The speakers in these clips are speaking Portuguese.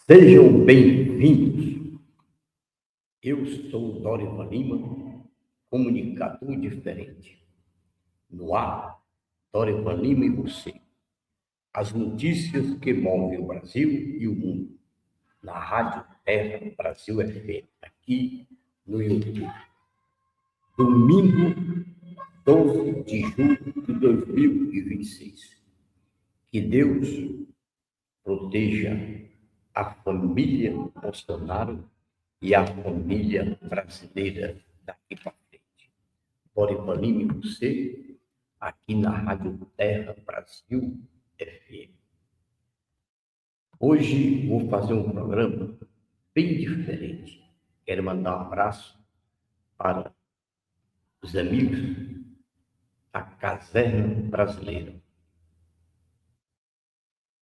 Sejam bem-vindos. Eu sou Dorival Lima, comunicador diferente. No ar, Dorival Lima e você. As notícias que movem o Brasil e o mundo. Na Rádio Terra Brasil FM, aqui no YouTube. Domingo, 12 de julho de 2026. Que Deus proteja a família Bolsonaro e a família brasileira daqui para frente. Dorival Lima e você, aqui na Rádio Terra Brasil FM. Hoje vou fazer um programa bem diferente. Quero mandar um abraço para os amigos da Caserna Brasileira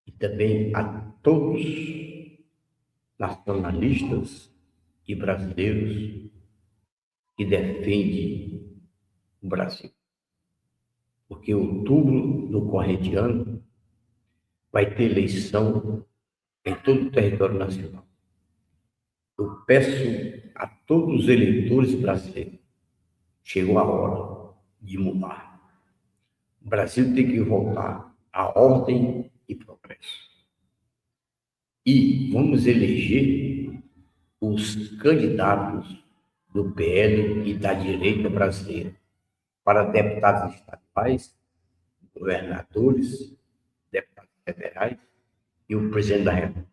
e também a todos nacionalistas e brasileiros que defendem o Brasil. Porque em outubro do corrente ano vai ter eleição em todo o território nacional. Eu peço a todos os eleitores brasileiros, chegou a hora de mudar. O Brasil tem que voltar à ordem e progresso. E vamos eleger os candidatos do PL e da direita brasileira para deputados estaduais, governadores, deputados federais e o presidente da República.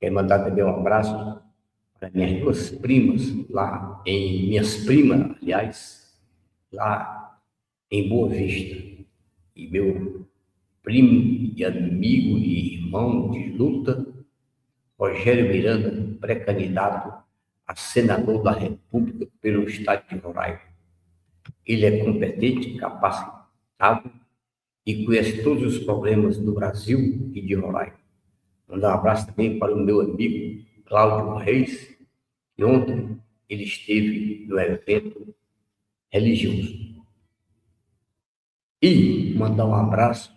Quero mandar também um abraço para minhas duas primas lá em Boa Vista, e meu primo e amigo e irmão de luta, Rogério Miranda, pré-candidato a senador da República pelo estado de Roraima. Ele é competente, capacitado e conhece todos os problemas do Brasil e de Roraima. Mandar um abraço também para o meu amigo Cláudio Reis, que ontem ele esteve no evento religioso. E mandar um abraço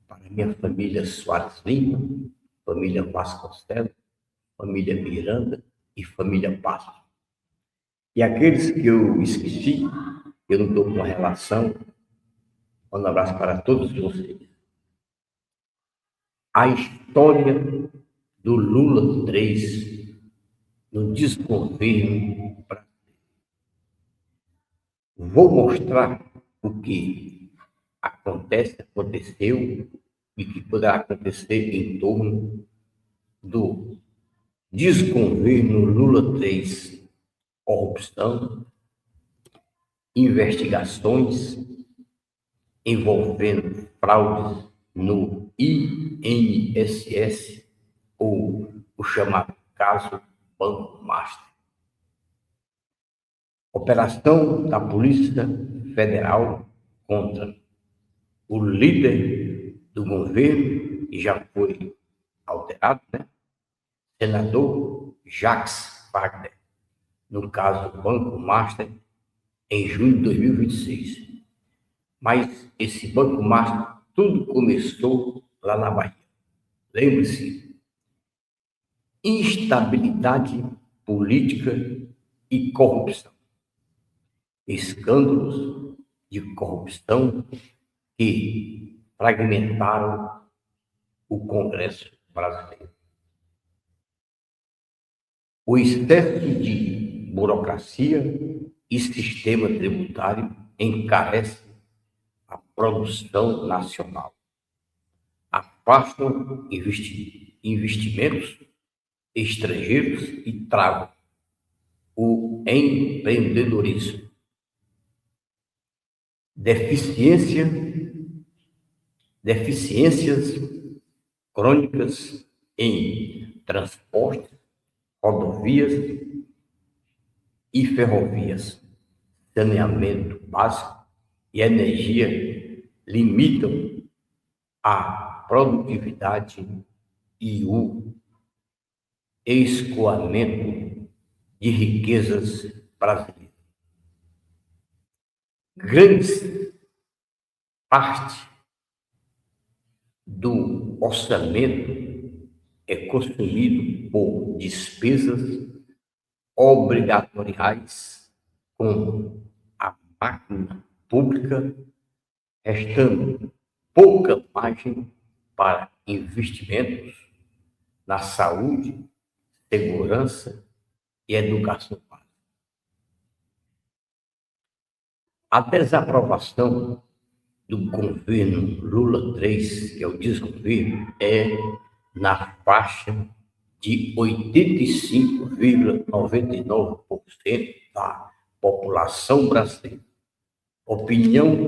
para a minha família Soares Lima, família Vasconcelos, família Miranda e família Passos. E aqueles que eu esqueci, eu não estou com relação, um abraço para todos vocês. A história do Lula 3 no desgoverno brasileiro. Vou mostrar o que aconteceu e que poderá acontecer em torno do desgoverno Lula 3, corrupção, investigações envolvendo fraudes no INSS, ou o chamado caso Banco Master. Operação da Polícia Federal contra o líder do governo, que já foi alterado, senador Jacques Wagner, no caso Banco Master, em junho de 2026. Mas esse Banco Master, tudo começou lá na Bahia. Lembre-se, instabilidade política e corrupção. Escândalos de corrupção que fragmentaram o Congresso brasileiro. O excesso de burocracia e sistema tributário encarece a produção nacional, afastam investimentos estrangeiros e travam o empreendedorismo. Deficiências crônicas em transporte, rodovias e ferrovias, saneamento básico e energia limitam a produtividade e o escoamento de riquezas brasileiras. Grande parte do orçamento é consumido por despesas obrigatoriais com a máquina pública, restando pouca margem para investimentos na saúde, segurança e educação básica. A desaprovação do governo Lula III, que é o desgoverno, é na faixa de 85,99% da população brasileira. Opinião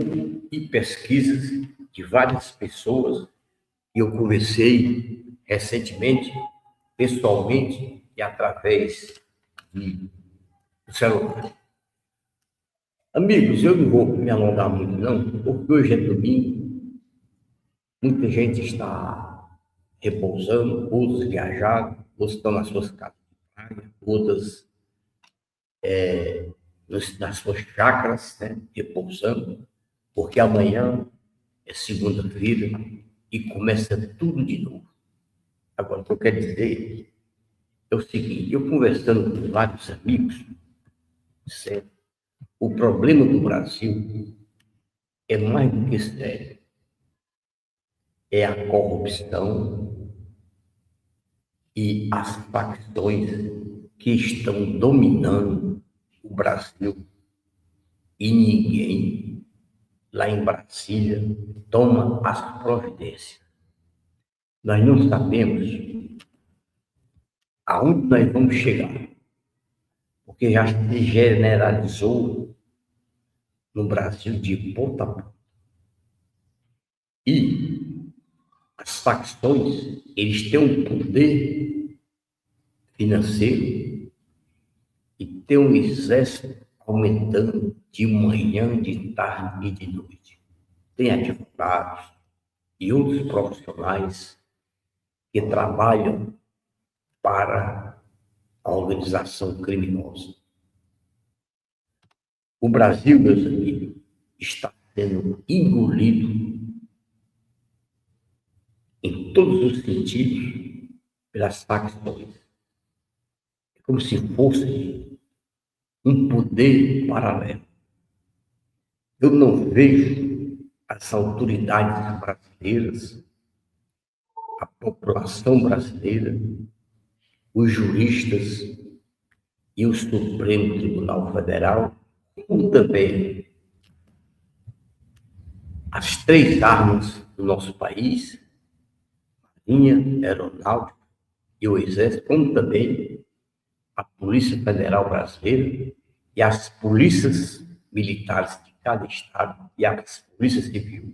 e pesquisas de várias pessoas que eu conversei recentemente, pessoalmente e através do celular. Amigos, eu não vou me alongar muito não, porque hoje é domingo, muita gente está repousando, outros viajaram, outros estão nas suas casas de praia, outras nas suas chácaras, né, repousando, porque amanhã é segunda-feira e começa tudo de novo. Agora, o que eu quero dizer é o seguinte, eu conversando com vários amigos, certo? O problema do Brasil é mais do que sério. É a corrupção e as facções que estão dominando o Brasil. E ninguém lá em Brasília toma as providências. Nós não sabemos aonde nós vamos chegar, porque já se generalizou no Brasil de ponta a ponta. E as facções, eles têm um poder financeiro e têm um exército aumentando de manhã, de tarde e de noite. Tem advogados e outros profissionais que trabalham para a organização criminosa. O Brasil, meus amigos, está sendo engolido em todos os sentidos pelas facções. É como se fosse um poder paralelo. Eu não vejo as autoridades brasileiras, a população brasileira, os juristas e o Supremo Tribunal Federal, como também as três armas do nosso país, Marinha, Aeronáutica e o Exército, como também a Polícia Federal Brasileira e as polícias militares de cada estado e as polícias civis.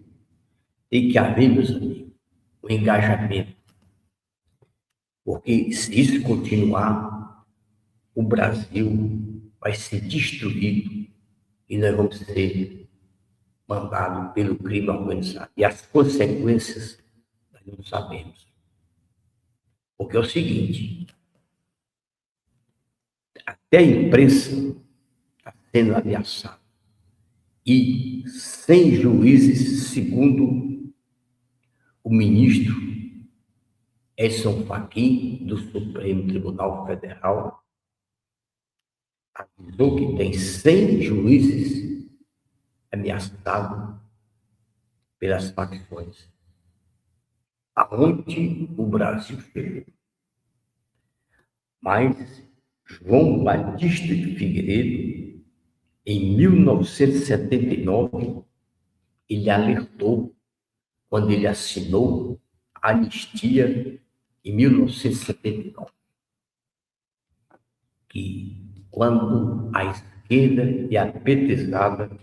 Tem que haver, meus amigos, um engajamento. Porque se isso continuar, o Brasil vai ser destruído e nós vamos ser mandados pelo crime organizado. E as consequências nós não sabemos. Porque é o seguinte, até a imprensa está sendo ameaçada. E sem juízes, segundo o ministro Edson Fachin, do Supremo Tribunal Federal, avisou que tem 100 juízes ameaçados pelas facções. Aonde o Brasil chegou. Mas João Batista de Figueiredo, em 1979, ele alertou, quando ele assinou a anistia em 1979, que quando a esquerda e a petezada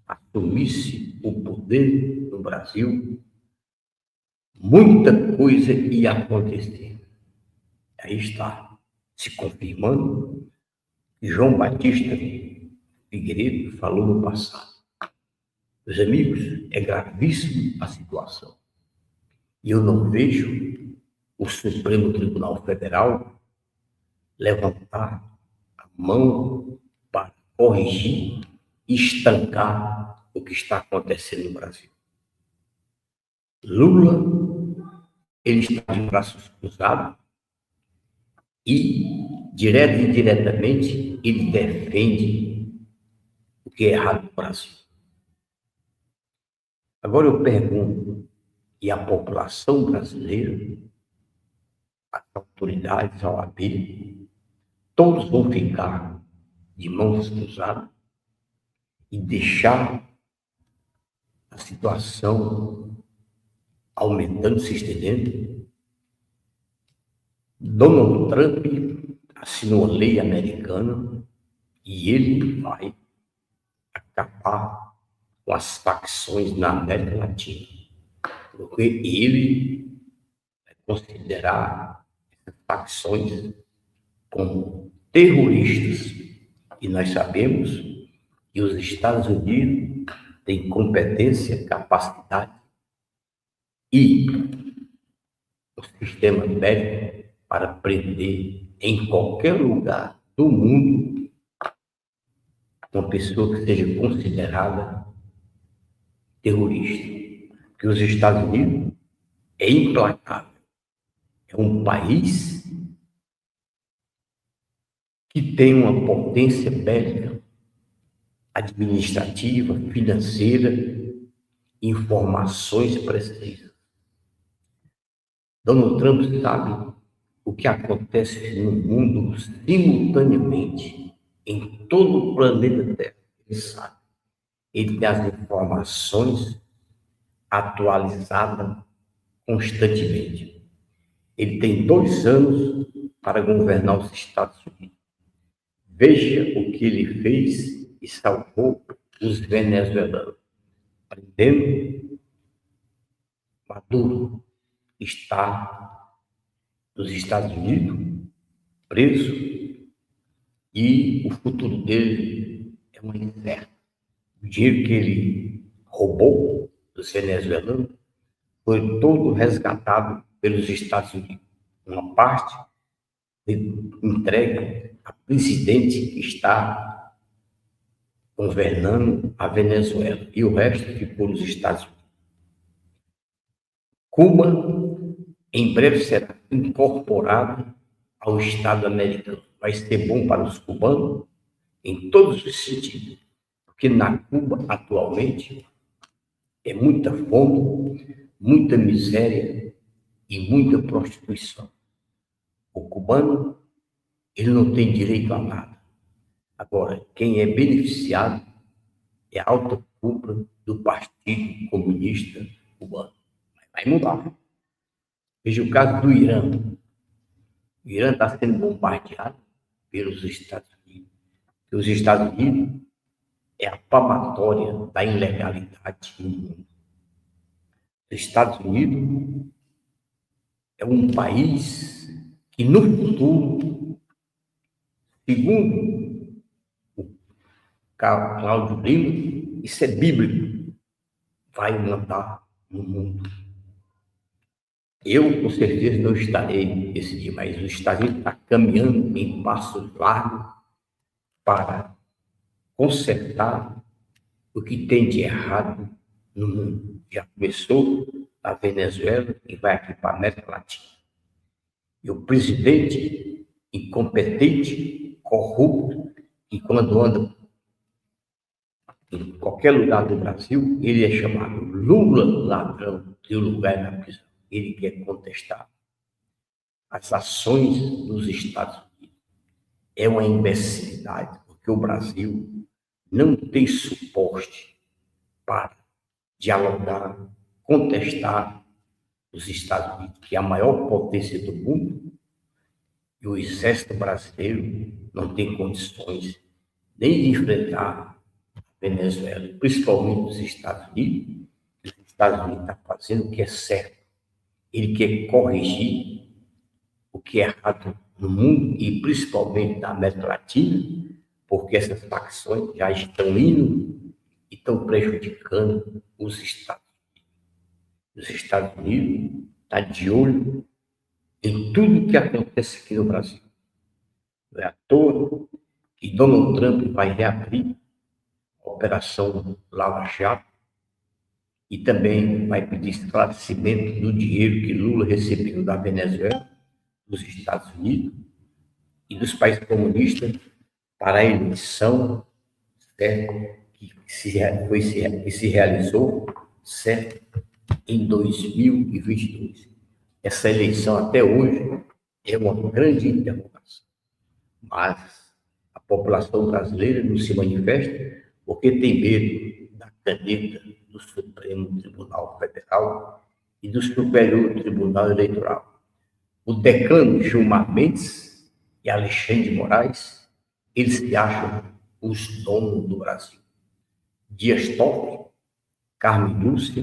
assumisse o poder no Brasil, muita coisa ia acontecer. Aí está se confirmando que João Batista Figueiredo falou no passado. Meus amigos, é gravíssima a situação. E eu não vejo o Supremo Tribunal Federal levantar a mão para corrigir e estancar o que está acontecendo no Brasil. Lula ele está de braços cruzados e, direto e indiretamente, ele defende o que é errado no Brasil. Agora eu pergunto, e a população brasileira, as autoridades, a OAB, todos vão ficar de mãos cruzadas e deixar a situação aumentando, se estendendo? Donald Trump assinou a lei americana e ele vai acabar com as facções na América Latina, porque ele vai considerar essas facções como terroristas. E nós sabemos que os Estados Unidos têm competência, capacidade e o sistema bélico para prender em qualquer lugar do mundo uma pessoa que seja considerada terrorista. Porque os Estados Unidos é implacável. É um país que tem uma potência bélica, administrativa, financeira, informações precisas. Donald Trump sabe o que acontece no mundo simultaneamente, em todo o planeta Terra. Ele sabe. Ele tem as informações atualizadas constantemente. Ele tem 2 anos para governar os Estados Unidos. Veja o que ele fez e salvou os venezuelanos. Prendendo Maduro, está nos Estados Unidos, preso, e o futuro dele é uma incerteza. O dinheiro que ele roubou dos venezuelanos foi todo resgatado pelos Estados Unidos. Uma parte foi entregue a presidente que está governando a Venezuela e o resto ficou nos Estados Unidos. Cuba, em breve, será incorporada ao Estado americano. Vai ser bom para os cubanos em todos os sentidos, porque na Cuba, atualmente, é muita fome, muita miséria e muita prostituição. O cubano, ele não tem direito a nada. Agora, quem é beneficiado é a alta cúpula do Partido Comunista Cubano. Vai mudar. Veja o caso do Irã. O Irã está sendo bombardeado pelos Estados Unidos. E os Estados Unidos é a palmatória da ilegalidade no mundo. Os Estados Unidos é um país que, no futuro, segundo o Cláudio Lima, isso é bíblico, vai mandar no mundo. Eu, com certeza, não estarei esse dia, mas os Estados Unidos está caminhando em passos largos para consertar o que tem de errado no mundo. Já começou na Venezuela e vai aqui para a América Latina. E o presidente incompetente, corrupto, que quando anda em qualquer lugar do Brasil, ele é chamado Lula ladrão, e o lugar é na prisão. Ele quer contestar as ações dos Estados Unidos. É uma imbecilidade, porque o Brasil não tem suporte para dialogar, contestar os Estados Unidos, que é a maior potência do mundo, e o exército brasileiro não tem condições nem de enfrentar a Venezuela, principalmente os Estados Unidos. Os Estados Unidos estão fazendo o que é certo. Ele quer corrigir o que é errado no mundo e principalmente na América Latina, porque essas facções já estão indo e estão prejudicando os Estados Unidos. Os Estados Unidos estão de olho em tudo que acontece aqui no Brasil. Não é à toa que Donald Trump vai reabrir a Operação Lava Jato e também vai pedir esclarecimento do dinheiro que Lula recebeu da Venezuela, dos Estados Unidos e dos países comunistas para a eleição, certo? Que se realizou, certo? Em 2022. Essa eleição até hoje é uma grande interrogação, mas a população brasileira não se manifesta porque tem medo da caneta do Supremo Tribunal Federal e do Superior Tribunal Eleitoral. O decano Gilmar Mendes e Alexandre de Moraes, eles se acham os donos do Brasil. Dias Toffoli, Carmen Lúcia,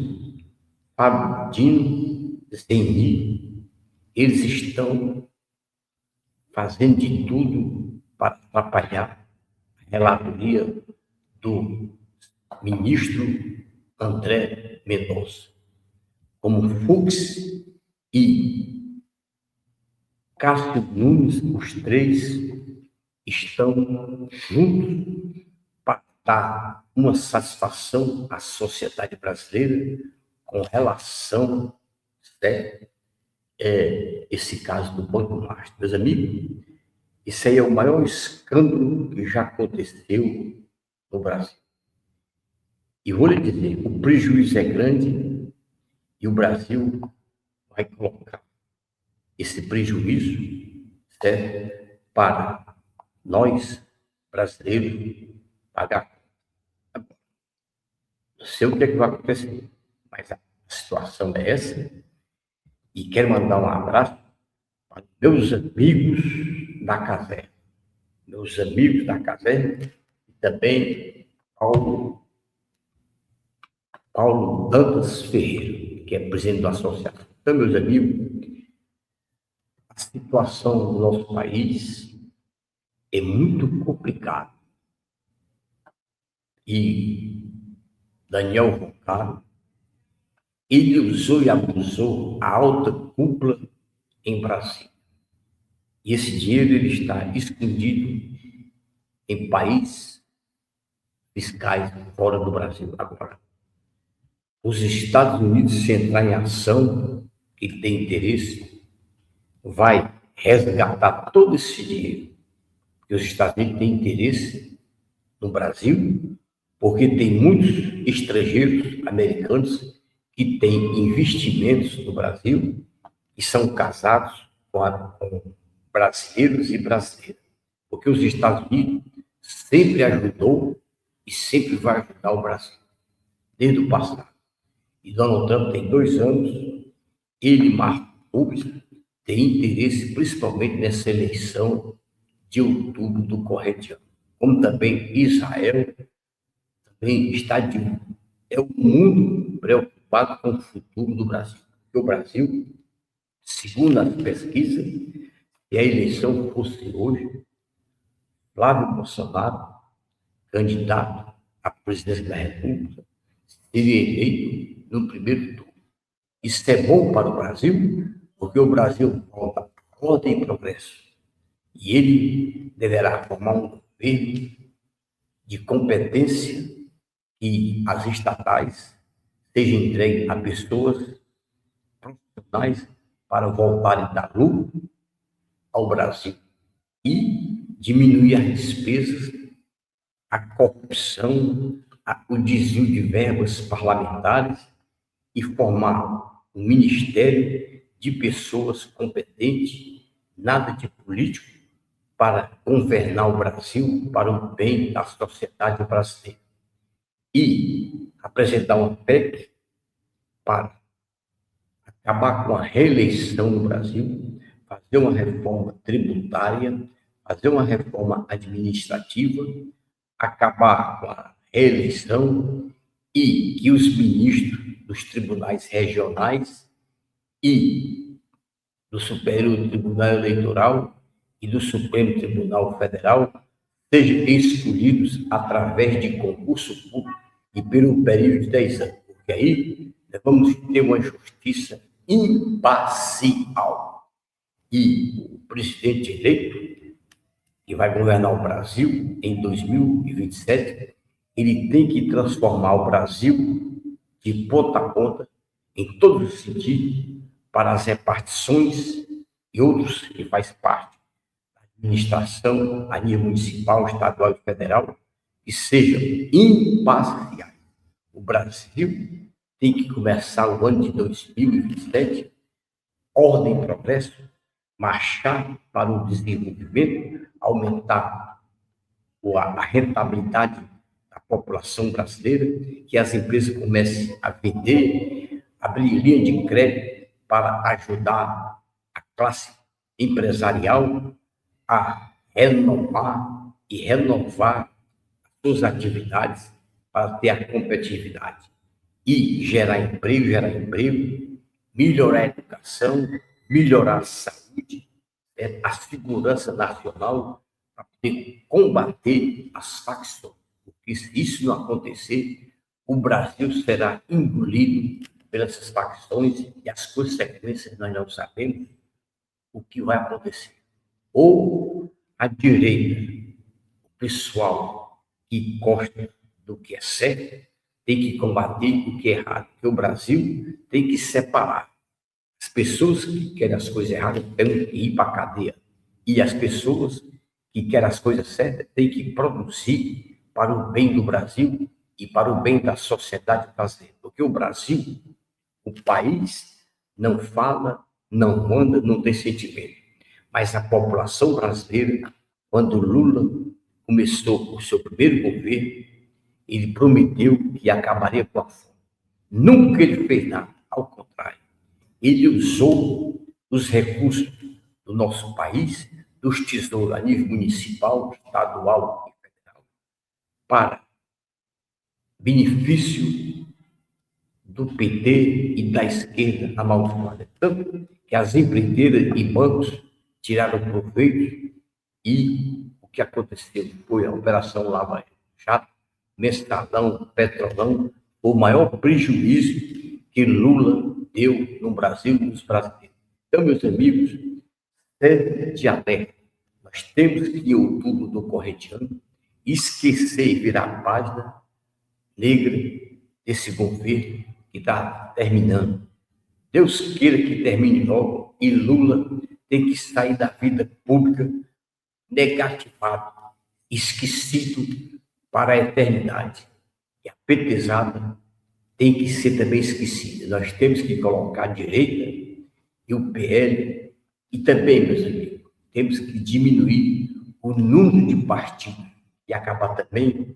Fábio Dino, Zeni, eles estão fazendo de tudo para atrapalhar a relatoria do ministro André Mendonça. Como Fux e Cássio Nunes, os três estão juntos para dar uma satisfação à sociedade brasileira com relação a esse caso do Banco Master. Meus amigos, isso aí é o maior escândalo que já aconteceu no Brasil. E vou lhe dizer, o prejuízo é grande e o Brasil vai colocar esse prejuízo, certo, para nós, brasileiros, pagar. Não sei o que é que vai acontecer, mas a situação é essa. E quero mandar um abraço para meus amigos da caserna. Meus amigos da caserna e também Paulo Dantas Ferreira, que é presidente da associação. Então, meus amigos, a situação do nosso país é muito complicada. E Daniel Roncaro, ele usou e abusou a alta cúpula em Brasília. E esse dinheiro ele está escondido em países fiscais fora do Brasil. Agora, os Estados Unidos, se entrar em ação, que tem interesse, vai resgatar todo esse dinheiro. E os Estados Unidos têm interesse no Brasil, porque tem muitos estrangeiros americanos que têm investimentos no Brasil e são casados com brasileiros e brasileiras. Porque os Estados Unidos sempre ajudou e sempre vai ajudar o Brasil, desde o passado. E Donald Trump tem 2 anos, ele, Marco Rubio, tem interesse principalmente nessa eleição de outubro do corrente ano. Como também Israel também está de olho. É o mundo preocupado com o futuro do Brasil. Porque o Brasil, segundo as pesquisas, se a eleição fosse hoje, Flávio Bolsonaro, candidato à presidência da República, seria eleito no primeiro turno. Isso é bom para o Brasil, porque o Brasil volta à ordem e progresso. E ele deverá formar um governo de competência e as estatais sejam entregues a pessoas profissionais para voltarem a dar lucro ao Brasil e diminuir as despesas, a corrupção, o desvio de verbas parlamentares e formar um ministério de pessoas competentes, nada de político, para governar o Brasil para o bem da sociedade brasileira. E apresentar uma PEC para acabar com a reeleição no Brasil, fazer uma reforma tributária, fazer uma reforma administrativa, acabar com a reeleição e que os ministros dos tribunais regionais e do Superior Tribunal Eleitoral e do Supremo Tribunal Federal sejam escolhidos através de concurso público e pelo período de 10 anos, porque aí nós vamos ter uma justiça imparcial. E o presidente eleito, que vai governar o Brasil em 2027, ele tem que transformar o Brasil, de ponta a ponta, em todos os sentidos, para as repartições e outros que faz parte da administração a nível municipal, estadual e federal, que sejam imparciais. O Brasil tem que começar o ano de 2027, ordem e progresso, marchar para o desenvolvimento, aumentar a rentabilidade da população brasileira, que as empresas comecem a vender, abrir linha de crédito para ajudar a classe empresarial a renovar e renovar suas atividades para ter a competitividade e gerar emprego, melhorar a educação, melhorar a saúde, a segurança nacional, para poder combater as facções. Porque se isso não acontecer, o Brasil será engolido pelas facções e as consequências nós não sabemos o que vai acontecer. Ou a direita, o pessoal que gosta do que é certo, tem que combater o que é errado. Porque o Brasil tem que separar. As pessoas que querem as coisas erradas têm que ir para a cadeia. E as pessoas que querem as coisas certas têm que produzir para o bem do Brasil e para o bem da sociedade brasileira. Porque o Brasil, o país, não fala, não manda, não tem sentimento. Mas a população brasileira, quando Lula começou o seu primeiro governo, ele prometeu que acabaria com a fome. Nunca ele fez nada, ao contrário. Ele usou os recursos do nosso país, dos tesouros a nível municipal, estadual e federal, para benefício do PT e da esquerda amaldiçoada. Tanto que as empreiteiras e bancos tiraram proveito e o que aconteceu foi a Operação Lava Jato, Mensalão, Petrolão, o maior prejuízo que Lula deu no Brasil e nos brasileiros. Então, meus amigos, de alerta. Nós temos que, em outubro do corrente ano, esquecer e virar a página negra desse governo que está terminando. Deus queira que termine logo e Lula tem que sair da vida pública negativado, esquecido para a eternidade. E a petezada tem que ser também esquecida. Nós temos que colocar a direita e o PL e também, meus amigos, temos que diminuir o número de partidos e acabar também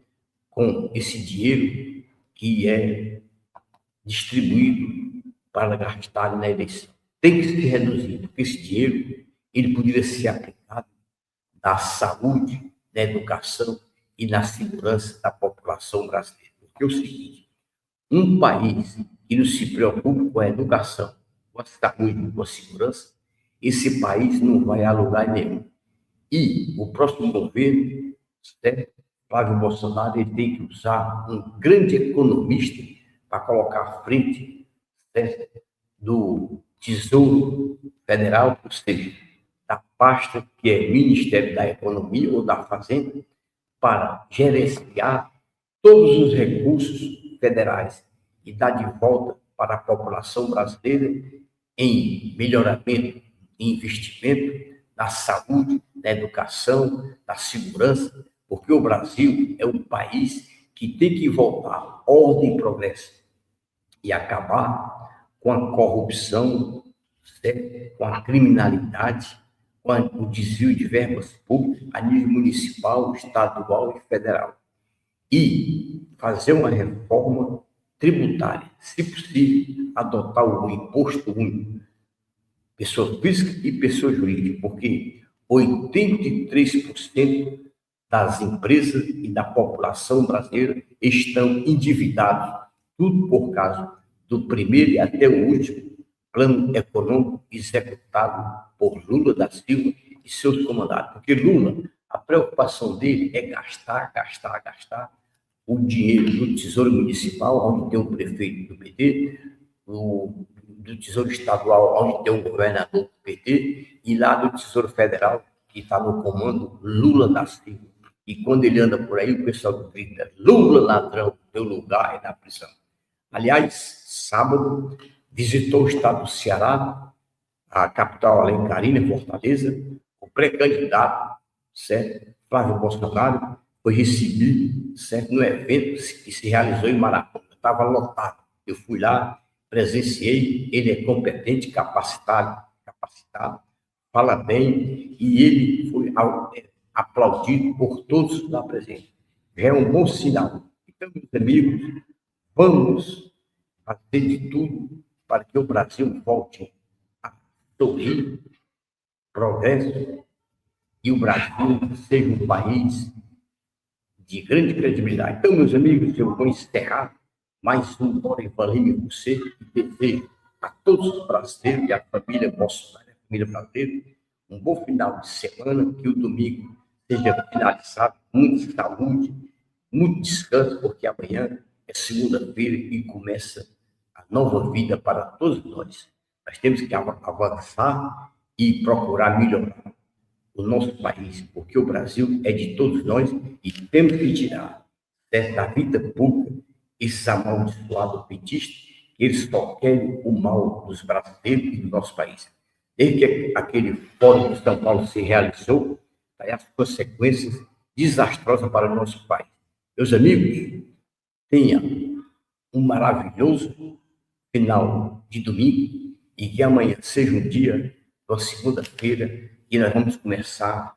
com esse dinheiro que é distribuído para gastar na eleição. Tem que ser reduzido, porque esse dinheiro ele poderia ser aplicado na saúde, na educação e na segurança da população brasileira. Porque é o seguinte, um país que não se preocupa com a educação, com a saúde, com a segurança, esse país não vai a lugar nenhum. E o próximo governo, Flávio Bolsonaro, ele tem que usar um grande economista para colocar à frente do Tesouro Federal, ou seja, da pasta que é Ministério da Economia ou da Fazenda, para gerenciar todos os recursos federais e dar de volta para a população brasileira em melhoramento, em investimento na saúde, na educação, na segurança, porque o Brasil é um país que tem que voltar ordem e progresso e acabar com a corrupção, com a criminalidade, com o desvio de verbas públicas a nível municipal, estadual e federal. E fazer uma reforma tributária, se possível, adotar o imposto único, pessoa física e pessoa jurídica, porque 83% das empresas e da população brasileira estão endividados, tudo por causa do primeiro e até o último plano econômico executado por Lula da Silva e seus comandados. Porque Lula, a preocupação dele é gastar o dinheiro do Tesouro Municipal, onde tem um prefeito do PT, do Tesouro Estadual, onde tem um governador do PT, e lá do Tesouro Federal, que está no comando Lula da Silva. E quando ele anda por aí, o pessoal grita, Lula ladrão, teu lugar é na prisão. Aliás, sábado, visitou o estado do Ceará, a capital alencarina, Fortaleza, o pré-candidato, certo? Flávio Bolsonaro, foi recebido, certo? No evento que se realizou em Maracaju. Estava lotado. Eu fui lá, presenciei, ele é competente, capacitado, fala bem, e ele foi aplaudido por todos lá presentes. Já é um bom sinal. Então, meus amigos, vamos fazer de tudo para que o Brasil volte a sorrir, progresso, e o Brasil seja um país de grande credibilidade. Então, meus amigos, eu vou encerrar mais um Bora e Valia você, e desejo a todos os brasileiros e a família Bolsonaro, a família brasileira, um bom final de semana, que o domingo seja finalizado com muita saúde, muito descanso, porque amanhã é segunda-feira e começa a nova vida para todos nós. Nós temos que avançar e procurar melhorar o nosso país, porque o Brasil é de todos nós e temos que tirar da vida pública esses amaldiçoados petistas, que eles só querem o mal dos brasileiros e do nosso país. Desde que aquele Fórum de São Paulo se realizou, aí as consequências desastrosas para o nosso país. Meus amigos, tenha um maravilhoso final de domingo e que amanhã seja um dia, uma segunda-feira, e nós vamos começar a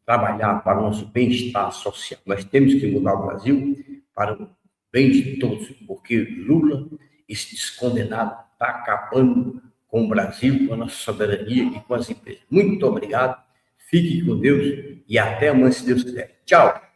trabalhar para o nosso bem-estar social. Nós temos que mudar o Brasil para o bem de todos, porque Lula, esse descondenado, está acabando com o Brasil, com a nossa soberania e com as empresas. Muito obrigado, fique com Deus e até amanhã, se Deus quiser. Tchau!